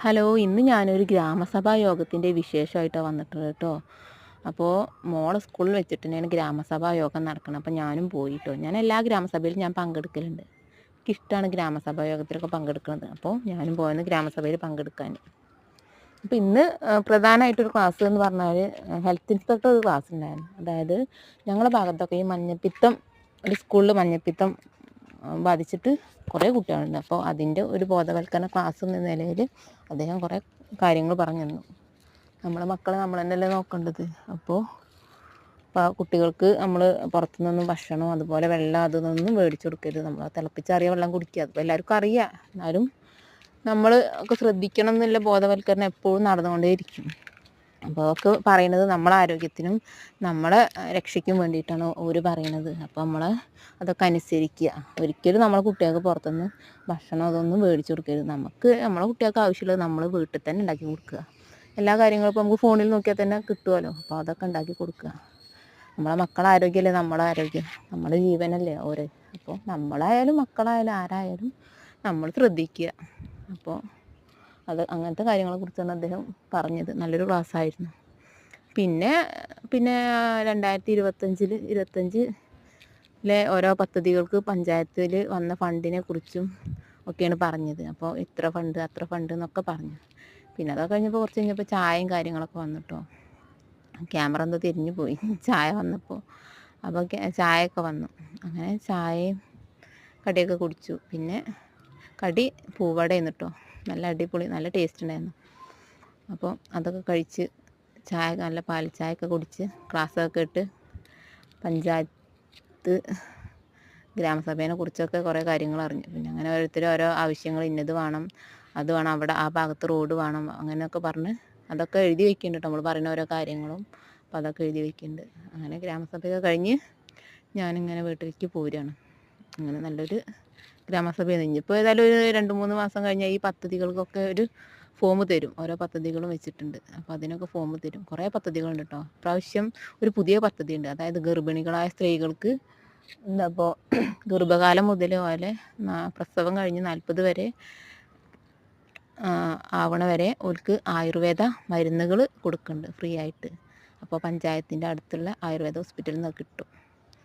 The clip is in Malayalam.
ഹലോ, ഇന്ന് ഞാനൊരു ഗ്രാമസഭാ യോഗത്തിൻ്റെ വിശേഷമായിട്ടാണ് വന്നിട്ടുള്ളത് കേട്ടോ. അപ്പോൾ മോളെ സ്കൂളിൽ വെച്ചിട്ട് തന്നെയാണ് ഗ്രാമസഭാ യോഗം നടക്കുന്നത്. അപ്പോൾ ഞാനും പോയി കേട്ടോ. ഞാൻ എല്ലാ ഗ്രാമസഭയിലും ഞാൻ പങ്കെടുക്കലുണ്ട്. എനിക്കിഷ്ടമാണ് ഗ്രാമസഭാ യോഗത്തിലൊക്കെ പങ്കെടുക്കുന്നത്. അപ്പോൾ ഞാനും പോയെന്ന് ഗ്രാമസഭയിൽ പങ്കെടുക്കാൻ. അപ്പോൾ ഇന്ന് പ്രധാനമായിട്ടൊരു ക്ലാസ് എന്ന് പറഞ്ഞാൽ ഹെൽത്ത് ഇൻസ്പെക്ടർ ഒരു ക്ലാസ് ഉണ്ടായിരുന്നു. അതായത് ഞങ്ങളുടെ ഭാഗത്തൊക്കെ ഈ മഞ്ഞപ്പിത്തം, ഒരു സ്കൂളിൽ മഞ്ഞപ്പിത്തം ബാധിച്ചിട്ട് കുറേ കുട്ടികളുണ്ട്. അപ്പോൾ അതിൻ്റെ ഒരു ബോധവൽക്കരണ ക്ലാസ് എന്ന നിലയിൽ അദ്ദേഹം കുറേ കാര്യങ്ങൾ പറഞ്ഞു തന്നു. നമ്മളെ മക്കളെ നമ്മൾ തന്നെയല്ലേ നോക്കേണ്ടത്. അപ്പോൾ കുട്ടികൾക്ക് നമ്മൾ പുറത്തുനിന്നൊന്നും ഭക്ഷണം അതുപോലെ വെള്ളം അതൊന്നും മേടിച്ചു കൊടുക്കരുത്. നമ്മൾ തിളപ്പിച്ചാറിയ വെള്ളം കുടിക്കുക. അതിപ്പോൾ എല്ലാവർക്കും അറിയാം. എന്നാലും നമ്മൾ ഒക്കെ ശ്രദ്ധിക്കണം എന്നുള്ള ബോധവൽക്കരണം എപ്പോഴും നടന്നുകൊണ്ടേയിരിക്കും. അപ്പോൾ അതൊക്കെ പറയുന്നത് നമ്മളെ ആരോഗ്യത്തിനും നമ്മളെ രക്ഷയ്ക്കും വേണ്ടിയിട്ടാണ് അവർ പറയുന്നത്. അപ്പോൾ നമ്മൾ അതൊക്കെ അനുസരിക്കുക. ഒരിക്കലും നമ്മളെ കുട്ടികൾക്ക് പുറത്തുനിന്ന് ഭക്ഷണം അതൊന്നും മേടിച്ചു കൊടുക്കരുത്. നമ്മളെ കുട്ടികൾക്ക് ആവശ്യമുള്ളത് നമ്മൾ വീട്ടിൽ തന്നെ ഉണ്ടാക്കി കൊടുക്കുക. എല്ലാ കാര്യങ്ങളും ഇപ്പോൾ നമുക്ക് ഫോണിൽ നോക്കിയാൽ തന്നെ കിട്ടുമല്ലോ. അപ്പോൾ അതൊക്കെ ഉണ്ടാക്കി കൊടുക്കുക. നമ്മളെ മക്കളെ ആരോഗ്യമല്ലേ നമ്മളെ ആരോഗ്യം, നമ്മുടെ ജീവനല്ലേ ഓരോ. അപ്പോൾ നമ്മളായാലും മക്കളായാലും ആരായാലും നമ്മൾ ശ്രദ്ധിക്കുക. അപ്പോൾ അങ്ങനത്തെ കാര്യങ്ങളെക്കുറിച്ചാണ് അദ്ദേഹം പറഞ്ഞത്. നല്ലൊരു ക്ലാസ്സായിരുന്നു. പിന്നെ 2025-25 ഓരോ പദ്ധതികൾക്ക് പഞ്ചായത്തിൽ വന്ന ഫണ്ടിനെ കുറിച്ചും ഒക്കെയാണ് പറഞ്ഞത്. അപ്പോൾ ഇത്ര ഫണ്ട് അത്ര ഫണ്ട് എന്നൊക്കെ പറഞ്ഞു. പിന്നെ അതൊക്കെ കഴിഞ്ഞപ്പോൾ കുറച്ച് കഴിഞ്ഞപ്പോൾ ചായയും കാര്യങ്ങളൊക്കെ വന്നിട്ടോ. ക്യാമറ എന്തോ തിരിഞ്ഞു പോയി ചായ വന്നപ്പോൾ. അപ്പോൾ ചായയൊക്കെ വന്നു. അങ്ങനെ ചായയും കടിയൊക്കെ കുടിച്ചു. പിന്നെ കടി പൂവടയായിരുന്നു കേട്ടോ. നല്ല അടിപൊളി, നല്ല ടേസ്റ്റ് ഉണ്ടായിരുന്നു. അപ്പോൾ അതൊക്കെ കഴിച്ച് ചായ, നല്ല പാൽ ചായയൊക്കെ കുടിച്ച് ക്ലാസ്സൊക്കെ ഇട്ട് പഞ്ചായത്ത് ഗ്രാമസഭേനെ കുറിച്ചൊക്കെ കുറേ കാര്യങ്ങൾ അറിഞ്ഞു. പിന്നെ അങ്ങനെ ഓരോരുത്തരും ഓരോ ആവശ്യങ്ങൾ, ഇന്നത് വേണം അത് വേണം, അവിടെ ആ ഭാഗത്ത് റോഡ് വേണം, അങ്ങനെയൊക്കെ പറഞ്ഞ് അതൊക്കെ എഴുതി വയ്ക്കുന്നുണ്ട്. നമ്മൾ പറയുന്ന ഓരോ കാര്യങ്ങളും അപ്പോൾ അതൊക്കെ എഴുതി വയ്ക്കുന്നുണ്ട്. അങ്ങനെ ഗ്രാമസഭയൊക്കെ കഴിഞ്ഞ് ഞാനിങ്ങനെ വീട്ടിലേക്ക് പോരുകയാണ്. അങ്ങനെ നല്ലൊരു ഗ്രാമസഭയാണ്. ഇനിയിപ്പോൾ ഏതായാലും ഒരു 2-3 മാസം കഴിഞ്ഞാൽ ഈ പദ്ധതികൾക്കൊക്കെ ഒരു ഫോം തരും. ഓരോ പദ്ധതികളും വെച്ചിട്ടുണ്ട്. അപ്പോൾ അതിനൊക്കെ ഫോം തരും. കുറേ പദ്ധതികളുണ്ട് കേട്ടോ. പ്രാവശ്യം ഒരു പുതിയ പദ്ധതി ഉണ്ട്. അതായത് ഗർഭിണികളായ സ്ത്രീകൾക്ക് ഇപ്പോൾ ഗർഭകാലം മുതൽ പോലെ പ്രസവം കഴിഞ്ഞ് 40 വരെ ആവണ വരെ ഓർക്ക് ആയുർവേദ മരുന്നുകൾ കൊടുക്കുന്നുണ്ട് ഫ്രീ ആയിട്ട്. അപ്പോൾ പഞ്ചായത്തിൻ്റെ അടുത്തുള്ള ആയുർവേദ ഹോസ്പിറ്റലിൽ നിന്ന് കിട്ടും.